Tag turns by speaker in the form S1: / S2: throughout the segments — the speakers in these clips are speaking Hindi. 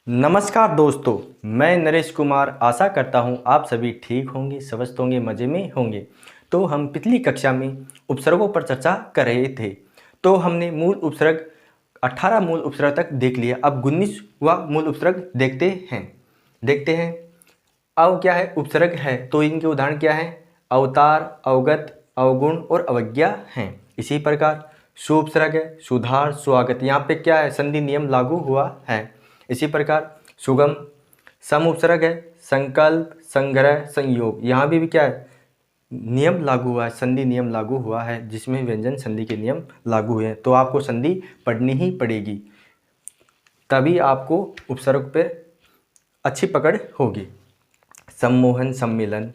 S1: नमस्कार दोस्तों, मैं नरेश कुमार आशा करता हूं आप सभी ठीक होंगे, स्वस्थ होंगे, मज़े में होंगे। तो हम पिछली कक्षा में उपसर्गों पर चर्चा कर रहे थे। तो हमने मूल उपसर्ग 18 मूल उपसर्ग तक देख लिया। अब 19वां मूल उपसर्ग देखते हैं। अब क्या है उपसर्ग है, तो इनके उदाहरण क्या हैं? अवतार, अवगत, अवगुण और अवज्ञा हैं। इसी प्रकार सुउपसर्ग है, सुधार, स्वागत। यहाँ पे क्या है? संधि नियम लागू हुआ है। इसी प्रकार सुगम। सम उपसर्ग है, संकल्प, संग्रह, संयोग। यहाँ भी क्या है? नियम लागू हुआ है, संधि नियम लागू हुआ है, जिसमें व्यंजन संधि के नियम लागू हुए हैं। तो आपको संधि पढ़नी ही पड़ेगी, तभी आपको उपसर्ग पर अच्छी पकड़ होगी। सम्मोहन, सम्मेलन।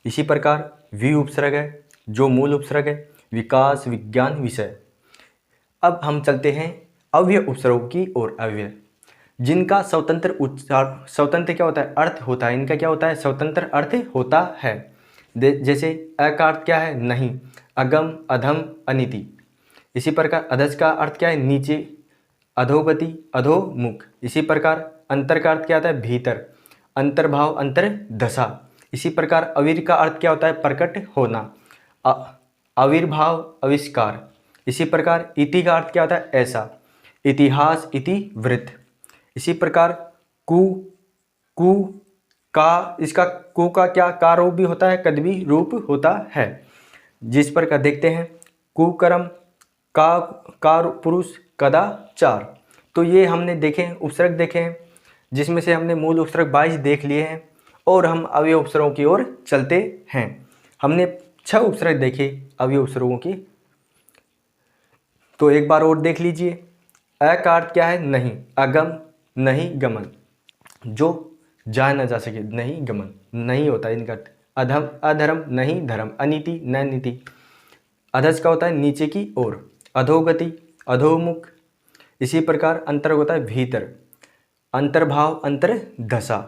S1: इसी प्रकार वि उपसर्ग है, जो मूल उपसर्ग है, विकास, विज्ञान, विषय। अब हम चलते हैं अव्यय उपसर्गों की ओर। अव्यय जिनका स्वतंत्र उच्चार, स्वतंत्र क्या होता है? अर्थ होता है। इनका क्या होता है? स्वतंत्र अर्थ होता है। जैसे अ का अर्थ क्या है? नहीं। अगम, अधम, अनिति। इसी प्रकार अधज का अर्थ क्या है? नीचे। अधोगति, अधोमुख। इसी प्रकार अंतर का अर्थ क्या आता है? भीतर। अंतर्भाव, अंतर्दशा। इसी प्रकार अवीर का अर्थ क्या होता है? प्रकट होना। आविर्भाव, आविष्कार। इसी प्रकार इति का अर्थ क्या होता है? ऐसा। इतिहास, इतिवृत्त। इसी प्रकार कु कु का, इसका कु का क्या का रूप भी होता है, कद भी रूप होता है। जिस प्रकार देखते हैं कुकर्म, का पुरुष, कदाचार। तो ये हमने देखे उपसर्ग देखे हैं, जिसमें से हमने मूल उपसर्ग 22 देख लिए हैं और हम अवयव उपसर्गों की ओर चलते हैं। हमने 6 उपसर्ग देखे अवयव उपसर्गों की, तो एक बार और देख लीजिए। अ का अर्थ क्या है? नहीं। अगम, नहीं गमन, जो जा न जा सके, नहीं गमन, नहीं होता है इनका अर्थ। अधम, अधर्म, नहीं धर्म, अनीति, न नीति। अधस का होता है नीचे की ओर। अधोगति, अधोमुख। इसी प्रकार अंतर होता है भीतर। अंतर्भाव, अंतर्दशा।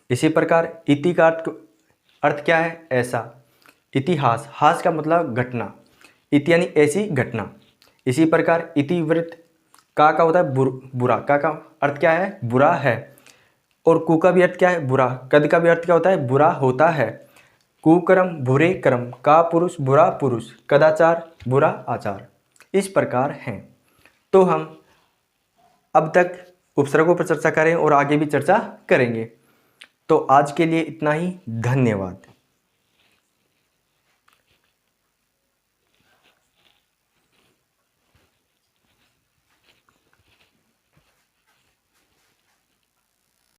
S1: इसी प्रकार इति का अर्थ क्या है? ऐसा। इतिहास, हास का मतलब घटना, इति यानी ऐसी घटना। इसी प्रकार इतिवृत्त, का होता है बुरा, का अर्थ क्या है? बुरा है। और कु का भी अर्थ क्या है? बुरा। कद का भी अर्थ क्या होता है? बुरा होता है। कुकर्म, बुरे कर्म। का पुरुष, बुरा पुरुष। कदाचार, बुरा आचार। इस प्रकार हैं। तो हम अब तक उपसर्गों पर चर्चा करें और आगे भी चर्चा करेंगे। तो आज के लिए इतना ही। धन्यवाद।